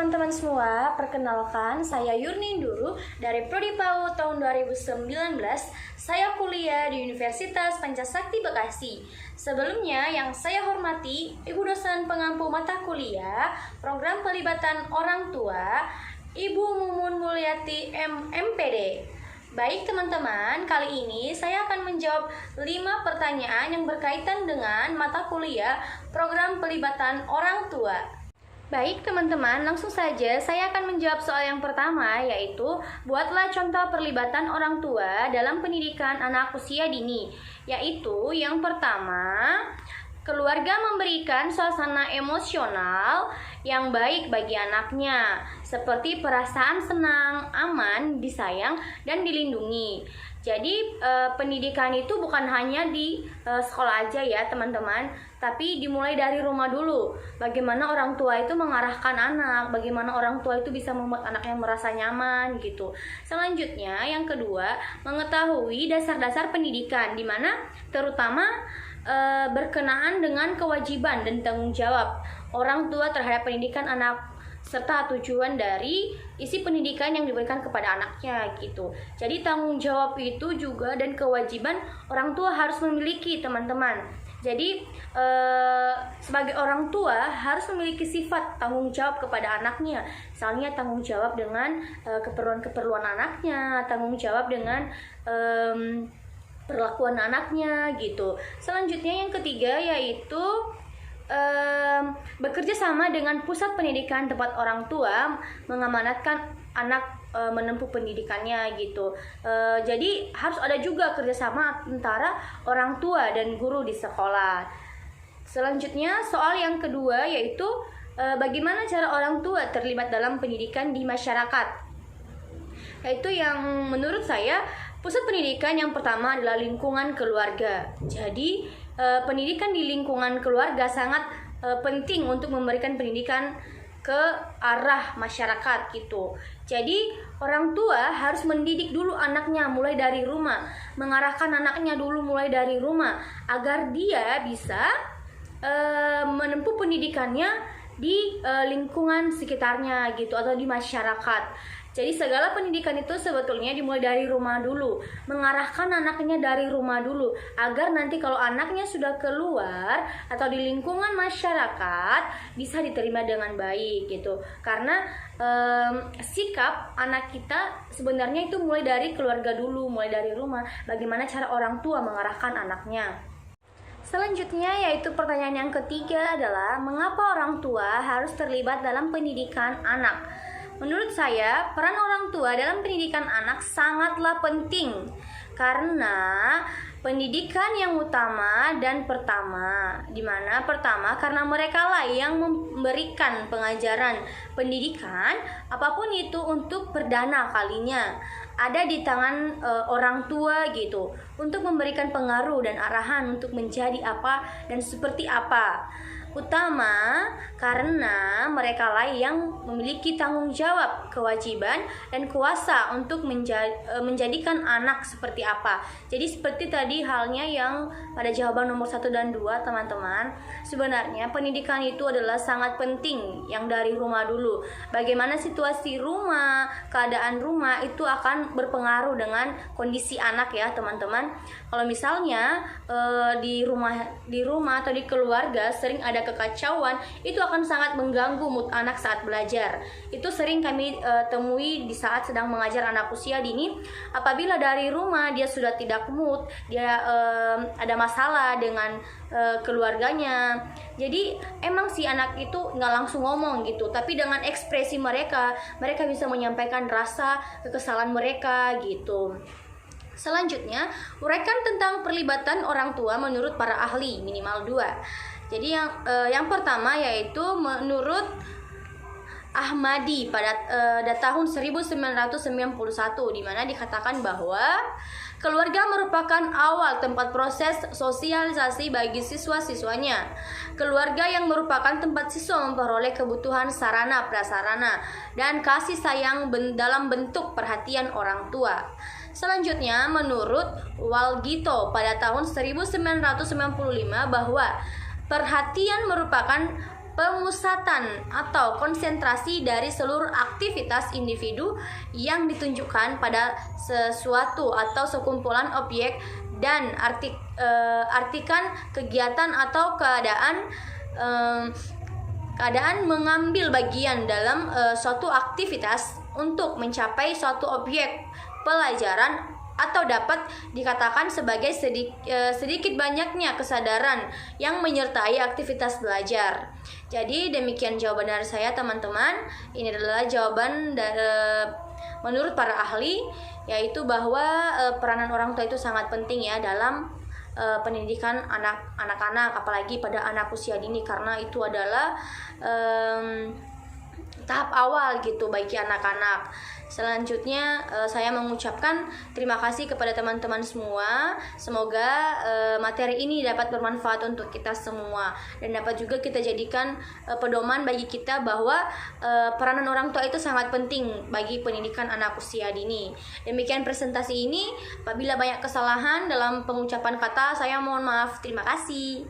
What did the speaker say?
teman-teman semua, perkenalkan saya Yurni Duru dari Prodi PAUD tahun 2019. Saya kuliah di Universitas Pancasakti Bekasi. Sebelumnya yang saya hormati Ibu dosen pengampu mata kuliah Program Pelibatan Orang Tua, Ibu Mumun Mulyati MPD. Baik teman-teman, kali ini saya akan menjawab 5 pertanyaan yang berkaitan dengan mata kuliah Program Pelibatan Orang Tua. Baik teman-teman, langsung saja saya akan menjawab soal yang pertama, yaitu buatlah contoh perlibatan orang tua dalam pendidikan anak usia dini. Yaitu yang pertama, keluarga memberikan suasana emosional yang baik bagi anaknya, seperti perasaan senang, aman, disayang, dan dilindungi. Jadi pendidikan itu bukan hanya di sekolah aja ya teman-teman, tapi dimulai dari rumah dulu. Bagaimana orang tua itu mengarahkan anak, bagaimana orang tua itu bisa membuat anaknya merasa nyaman gitu. Selanjutnya yang kedua, mengetahui dasar-dasar pendidikan, di mana terutama berkenaan dengan kewajiban dan tanggung jawab orang tua terhadap pendidikan anak, serta tujuan dari isi pendidikan yang diberikan kepada anaknya gitu. Jadi tanggung jawab itu juga dan kewajiban orang tua harus memiliki teman-teman. Jadi sebagai orang tua harus memiliki sifat tanggung jawab kepada anaknya. Misalnya tanggung jawab dengan keperluan-keperluan anaknya, tanggung jawab dengan perlakuan anaknya gitu. Selanjutnya yang ketiga yaitu bekerja sama dengan pusat pendidikan tempat orang tua mengamanatkan anak menempuh pendidikannya gitu. Jadi harus ada juga kerjasama antara orang tua dan guru di sekolah. Selanjutnya soal yang kedua yaitu bagaimana cara orang tua terlibat dalam pendidikan di masyarakat. Yaitu yang menurut saya pusat pendidikan yang pertama adalah lingkungan keluarga. Jadi pendidikan di lingkungan keluarga sangat penting untuk memberikan pendidikan ke arah masyarakat gitu. Jadi orang tua harus mendidik dulu anaknya mulai dari rumah, mengarahkan anaknya dulu mulai dari rumah agar dia bisa menempuh pendidikannya di lingkungan sekitarnya gitu atau di masyarakat. Jadi segala pendidikan itu sebetulnya dimulai dari rumah dulu, mengarahkan anaknya dari rumah dulu, agar nanti kalau anaknya sudah keluar atau di lingkungan masyarakat bisa diterima dengan baik gitu. Karena sikap anak kita sebenarnya itu mulai dari keluarga dulu, mulai dari rumah, bagaimana cara orang tua mengarahkan anaknya. Selanjutnya yaitu pertanyaan yang ketiga adalah mengapa orang tua harus terlibat dalam pendidikan anak? Menurut saya, peran orang tua dalam pendidikan anak sangatlah penting karena pendidikan yang utama dan pertama, di mana pertama karena mereka lah yang memberikan pengajaran pendidikan apapun itu untuk perdana kalinya ada di tangan orang tua gitu untuk memberikan pengaruh dan arahan untuk menjadi apa dan seperti apa. Utama karena mereka lah yang memiliki tanggung jawab, kewajiban, dan kuasa untuk menjadikan anak seperti apa. Jadi seperti tadi halnya yang pada jawaban nomor 1 dan 2 teman-teman. Sebenarnya pendidikan itu adalah sangat penting yang dari rumah dulu. Bagaimana situasi rumah, keadaan rumah itu akan berpengaruh dengan kondisi anak ya teman-teman. Kalau misalnya di rumah atau di keluarga sering ada kekacauan, itu akan sangat mengganggu mood anak saat belajar. Itu sering kami temui di saat sedang mengajar anak usia dini. Apabila dari rumah dia sudah tidak mood, dia ada masalah dengan keluarganya. Jadi emang si anak itu nggak langsung ngomong gitu, tapi dengan ekspresi mereka bisa menyampaikan rasa kekesalan mereka gitu. Selanjutnya, uraikan tentang perlibatan orang tua menurut para ahli minimal 2. Jadi yang pertama yaitu menurut Ahmadi pada tahun 1991 di mana dikatakan bahwa keluarga merupakan awal tempat proses sosialisasi bagi siswa-siswanya. Keluarga yang merupakan tempat siswa memperoleh kebutuhan sarana prasarana dan kasih sayang dalam bentuk perhatian orang tua. Selanjutnya menurut Walgito pada tahun 1995 bahwa perhatian merupakan pemusatan atau konsentrasi dari seluruh aktivitas individu yang ditunjukkan pada sesuatu atau sekumpulan objek, dan artikan kegiatan atau keadaan mengambil bagian dalam suatu aktivitas untuk mencapai suatu objek pelajaran, atau dapat dikatakan sebagai sedikit banyaknya kesadaran yang menyertai aktivitas belajar. Jadi demikian jawaban dari saya, teman-teman. Ini adalah jawaban menurut para ahli, yaitu bahwa peranan orang tua itu sangat penting ya dalam pendidikan anak-anak, apalagi pada anak usia dini, karena itu adalah tahap awal gitu bagi anak-anak. Selanjutnya saya mengucapkan terima kasih kepada teman-teman semua. Semoga materi ini dapat bermanfaat untuk kita semua, dan dapat juga kita jadikan pedoman bagi kita bahwa peranan orang tua itu sangat penting bagi pendidikan anak usia dini. Demikian presentasi ini. Apabila banyak kesalahan dalam pengucapan kata, saya mohon maaf. Terima kasih.